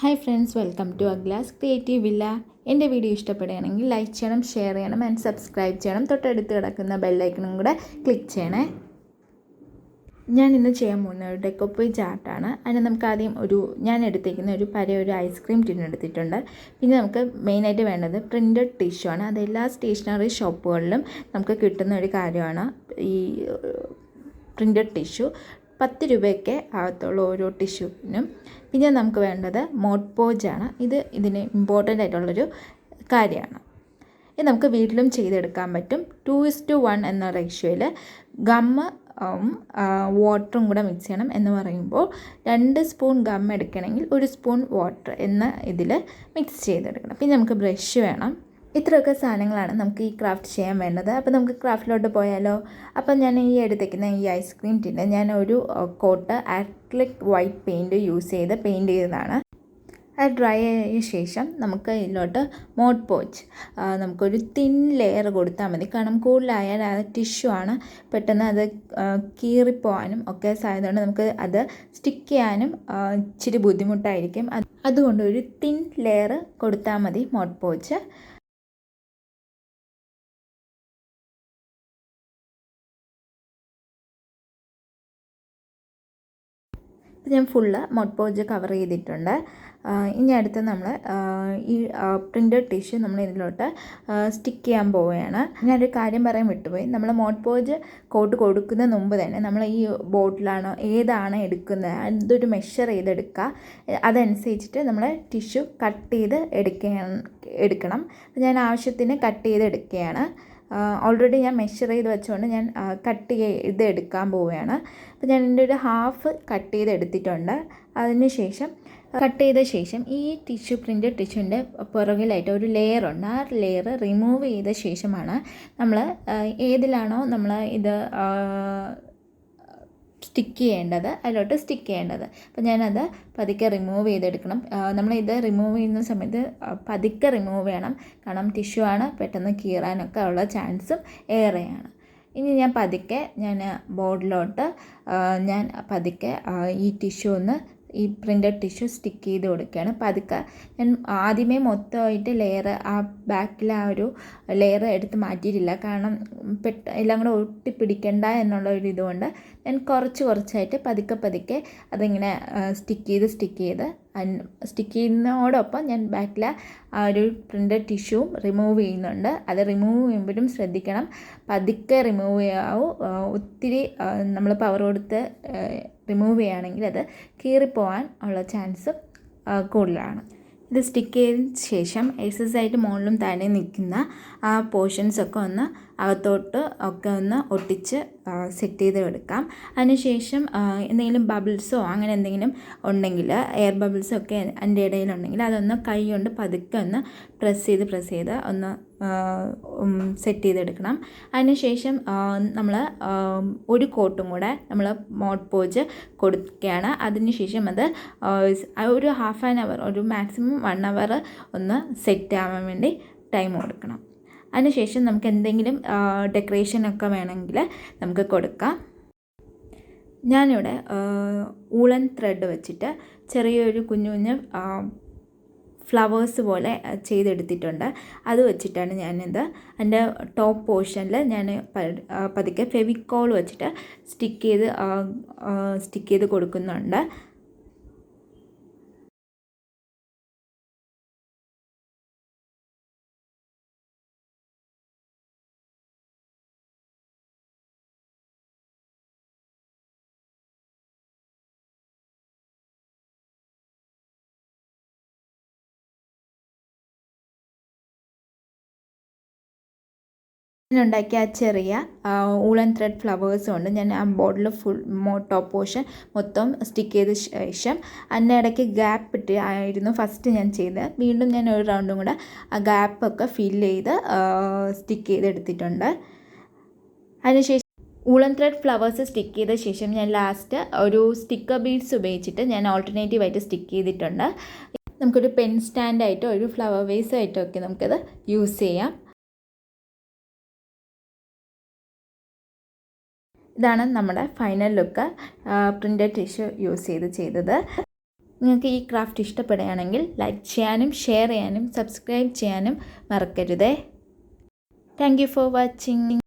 Hi friends, welcome to അഗ്ലാസ് creative villa. എൻ്റെ video ഇഷ്ടപ്പെടുകയാണെങ്കിൽ ലൈക്ക് ചെയ്യണം, ഷെയർ ചെയ്യണം ആൻഡ് സബ്സ്ക്രൈബ് ചെയ്യണം. തൊട്ടടുത്ത് കിടക്കുന്ന ബെല്ലൈക്കണും കൂടെ ക്ലിക്ക് ചെയ്യണേ. ഞാൻ ഇന്ന് ചെയ്യാൻ പോകുന്ന ഒരു ഡെക്കോപ്പേജ് ആർട്ടാണ്. അതിന് നമുക്ക് ആദ്യം ഞാൻ എടുത്തിരിക്കുന്ന ഒരു ഐസ്ക്രീം ടിൻ എടുത്തിട്ടുണ്ട്. പിന്നെ നമുക്ക് മെയിനായിട്ട് വേണ്ടത് പ്രിൻറ്റഡ് ടിഷ്യൂ ആണ്. അത് എല്ലാ സ്റ്റേഷനറി ഷോപ്പുകളിലും നമുക്ക് കിട്ടുന്ന ഒരു കാര്യമാണ് ഈ പ്രിൻറ്റഡ് ടിഷ്യൂ. 10 രൂപയൊക്കെ ആകത്തുള്ളൂ ഓരോ ടിഷ്യൂവിനും. പിന്നെ നമുക്ക് വേണ്ടത് മോഡ്പോജാണ്. ഇതിന് ഇമ്പോർട്ടൻ്റ് ആയിട്ടുള്ളൊരു കാര്യമാണ്. ഇത് നമുക്ക് വീട്ടിലും ചെയ്തെടുക്കാൻ പറ്റും. 2:1 എന്ന റേഷ്യോയിൽ ഗമ്മ് വാട്ടറും കൂടെ മിക്സ് ചെയ്യണം. എന്ന് പറയുമ്പോൾ 2 സ്പൂൺ ഗം എടുക്കണമെങ്കിൽ 1 സ്പൂൺ വാട്ടർ എന്ന ഇതിൽ മിക്സ് ചെയ്തെടുക്കണം. പിന്നെ നമുക്ക് ബ്രഷ് വേണം. ഇത്രയൊക്കെ സാധനങ്ങളാണ് നമുക്ക് ഈ ക്രാഫ്റ്റ് ചെയ്യാൻ വേണ്ടത്. അപ്പോൾ നമുക്ക് ക്രാഫ്റ്റിലോട്ട് പോയാലോ. അപ്പം ഞാൻ ഈ എടുത്തേക്കുന്ന ഈ ഐസ്ക്രീം ടിന്ന് ഞാൻ ഒരു coat acrylic white paint use ചെയ്ത് പെയിൻറ്റ് ചെയ്തതാണ്. അത് ഡ്രൈ ആയ ശേഷം നമുക്ക് ഇതിലോട്ട് മോഡ് പോച്ച് നമുക്കൊരു തിൻ ലെയർ കൊടുത്താൽ മതി. കാരണം കൂടുതലായാൽ അത് ടിഷ്യൂ ആണ്, പെട്ടെന്ന് അത് കീറിപ്പോവാനും ഒക്കെ സാധ്യതയുണ്ട്. നമുക്ക് അത് സ്റ്റിക്ക് ചെയ്യാനും ഇച്ചിരി ബുദ്ധിമുട്ടായിരിക്കും. അതുകൊണ്ട് ഒരു തിൻ ലെയർ കൊടുത്താൽ മതി മോഡ് പോച്ച്. ഞാൻ ഫുള്ള് മോഡ്പോജ് കവർ ചെയ്തിട്ടുണ്ട്. ഇനി അടുത്ത് നമ്മൾ ഈ പ്രിൻറ്റഡ് ടിഷ്യൂ നമ്മൾ ഇതിലോട്ട് സ്റ്റിക്ക് ചെയ്യാൻ പോവുകയാണ്. ഞാനൊരു കാര്യം പറയാൻ വിട്ടുപോയി. നമ്മൾ മോഡ്പോജ് കോട്ട് കൊടുക്കുന്നതിന് മുമ്പ് തന്നെ നമ്മൾ ഈ ബോട്ടിലാണോ ഏതാണ് എടുക്കുന്നത് അതൊരു മെഷർ ചെയ്തെടുക്കുക. അതനുസരിച്ചിട്ട് നമ്മൾ ടിഷ്യൂ കട്ട് ചെയ്ത് എടുക്കണം. ഞാൻ ആവശ്യത്തിന് കട്ട് ചെയ്ത് എടുക്കുകയാണ്. ഓൾറെഡി ഞാൻ മെഷർ ചെയ്ത് വെച്ചുകൊണ്ട് ഞാൻ കട്ട് ചെയ്ത് എടുക്കാൻ പോവുകയാണ്. അപ്പോൾ ഞാൻ എൻ്റെ ഒരു ഹാഫ് കട്ട് ചെയ്ത് എടുത്തിട്ടുണ്ട്. കട്ട് ചെയ്ത ശേഷം ഈ പ്രിൻറ്റഡ് ടിഷ്യൂൻ്റെ പുറകിലായിട്ട് ഒരു ലെയർ ഉണ്ട്. ആ ലെയർ റിമൂവ് ചെയ്ത ശേഷമാണ് നമ്മൾ ഏതിലാണോ നമ്മൾ ഇത് അതിലോട്ട് സ്റ്റിക്ക് ചെയ്യേണ്ടത്. അപ്പോൾ ഞാനത് പതുക്കെ റിമൂവ് ചെയ്തെടുക്കണം. നമ്മളിത് റിമൂവ് ചെയ്യുന്ന സമയത്ത് പതുക്കെ റിമൂവ് ചെയ്യണം. കാരണം ടിഷ്യൂ ആണ്, പെട്ടെന്ന് കീറാനൊക്കെ ഉള്ള ചാൻസും ഏറെയാണ്. ഇനി ഞാൻ ബോർഡിലോട്ട് ഈ ടിഷ്യൂ ഈ പ്രിൻറ്റഡ് ടിഷ്യൂ സ്റ്റിക്ക് ചെയ്ത് കൊടുക്കുകയാണ്. പതുക്കെ ഞാൻ ആദ്യമേ മൊത്തമായിട്ട് ആ ബാക്കിൽ ആ ഒരു ലെയർ എടുത്ത് മാറ്റിയിട്ടില്ല. കാരണം എല്ലാം കൂടെ ഒട്ടിപ്പിടിക്കണ്ട എന്നുള്ള ഒരു ഇതുകൊണ്ട് ഞാൻ കുറച്ചായിട്ട് പതുക്കെ അതിങ്ങനെ സ്റ്റിക്ക് ചെയ്ത് ചെയ്യുന്നതോടൊപ്പം ഞാൻ ബാക്കിൽ ആ ഒരു പ്രിൻറ്റഡ് ടിഷ്യൂവും റിമൂവ് ചെയ്യുന്നുണ്ട്. അത് റിമൂവ് ചെയ്യുമ്പോഴും ശ്രദ്ധിക്കണം, പതുക്കെ റിമൂവ് ചെയ്യാവൂ. ഒത്തിരി നമ്മൾ പവർ കൊടുത്ത് റിമൂവ് ചെയ്യുകയാണെങ്കിൽ അത് കീറിപ്പോവാൻ ഉള്ള ചാൻസ് കൂടുതലാണ്. ഇത് സ്റ്റിക്ക് ചെയ്തതിന് ശേഷം എക്സസൈസായിട്ട് മുകളിലും താഴെ നിൽക്കുന്ന ആ പോർഷൻസൊക്കെ അകത്തോട്ട് ഒന്ന് ഒട്ടിച്ച് സെറ്റ് ചെയ്ത് എടുക്കാം. അതിനുശേഷം എന്തെങ്കിലും ബബിൾസോ അങ്ങനെ എന്തെങ്കിലും ഉണ്ടെങ്കിൽ, എയർ ബബിൾസോ ഒക്കെ അതിൻ്റെ ഇടയിലുണ്ടെങ്കിൽ അതൊന്ന് കൈ കൊണ്ട് പതുക്കെ ഒന്ന് പ്രസ് ചെയ്ത് ഒന്ന് സെറ്റ് ചെയ്തെടുക്കണം. അതിനുശേഷം നമ്മൾ ഒരു കോട്ടും കൂടെ നമ്മൾ മോഡ് പോജ് കൊടുക്കുകയാണ്. അതിനുശേഷം അത് ഒരു ഹാഫ് ആൻ അവർ, ഒരു മാക്സിമം 1 അവർ ഒന്ന് സെറ്റ് ആവാൻ വേണ്ടി ടൈം കൊടുക്കണം. അതിനുശേഷം നമുക്ക് എന്തെങ്കിലും ഡെക്കറേഷനൊക്കെ വേണമെങ്കിൽ നമുക്ക് കൊടുക്കാം. ഞാനിവിടെ ഊളൻ ത്രെഡ് വെച്ചിട്ട് ചെറിയൊരു കുഞ്ഞു ഫ്ലവേഴ്സ് പോലെ ചെയ്തെടുത്തിട്ടുണ്ട്. അത് വെച്ചിട്ടാണ് ഞാനിത് എൻ്റെ ടോപ്പ് പോർഷനിൽ ഞാൻ പതുക്കെ ഫെവിക്കോൾ വെച്ചിട്ട് സ്റ്റിക്ക് ചെയ്ത് കൊടുക്കുന്നുണ്ട്. ഞാനുണ്ടാക്കിയ ആ ചെറിയ ഊളൻ ത്രെഡ് ഫ്ലവേഴ്സ് കൊണ്ട് ഞാൻ ആ ബോർഡിൽ ടോപ്പ് പോർഷൻ മൊത്തം സ്റ്റിക്ക് ചെയ്ത ശേഷം അതിൻ്റെ ഇടയ്ക്ക് ഗ്യാപ്പ് ആയിരുന്നു ഫസ്റ്റ് ഞാൻ ചെയ്തത്. വീണ്ടും ഞാൻ ഒരു റൗണ്ടും കൂടെ ആ ഗ്യാപ്പൊക്കെ ഫില്ല് ചെയ്ത് സ്റ്റിക്ക് ചെയ്തെടുത്തിട്ടുണ്ട്. അതിനുശേഷം ഊളൻ ത്രെഡ് ഫ്ലവേഴ്സ് സ്റ്റിക്ക് ചെയ്ത ശേഷം ഞാൻ ലാസ്റ്റ് ഒരു സ്റ്റിക്കർ ബീഡ്സ് ഉപയോഗിച്ചിട്ട് ഞാൻ ഓൾട്ടർനേറ്റീവായിട്ട് സ്റ്റിക്ക് ചെയ്തിട്ടുണ്ട്. നമുക്കൊരു പെൻ സ്റ്റാൻഡായിട്ടോ ഒരു ഫ്ലവർ വേസായിട്ടോ ഒക്കെ നമുക്കത് യൂസ് ചെയ്യാം. ഇതാണ് നമ്മുടെ final look printed tissue use ചെയ്തത്. നിങ്ങൾക്ക് ഈ ക്രാഫ്റ്റ് ഇഷ്ടപ്പെടുകയാണെങ്കിൽ ലൈക്ക് ചെയ്യാനും ഷെയർ ചെയ്യാനും സബ്സ്ക്രൈബ് ചെയ്യാനും മറക്കരുതേ. Thank you for watching.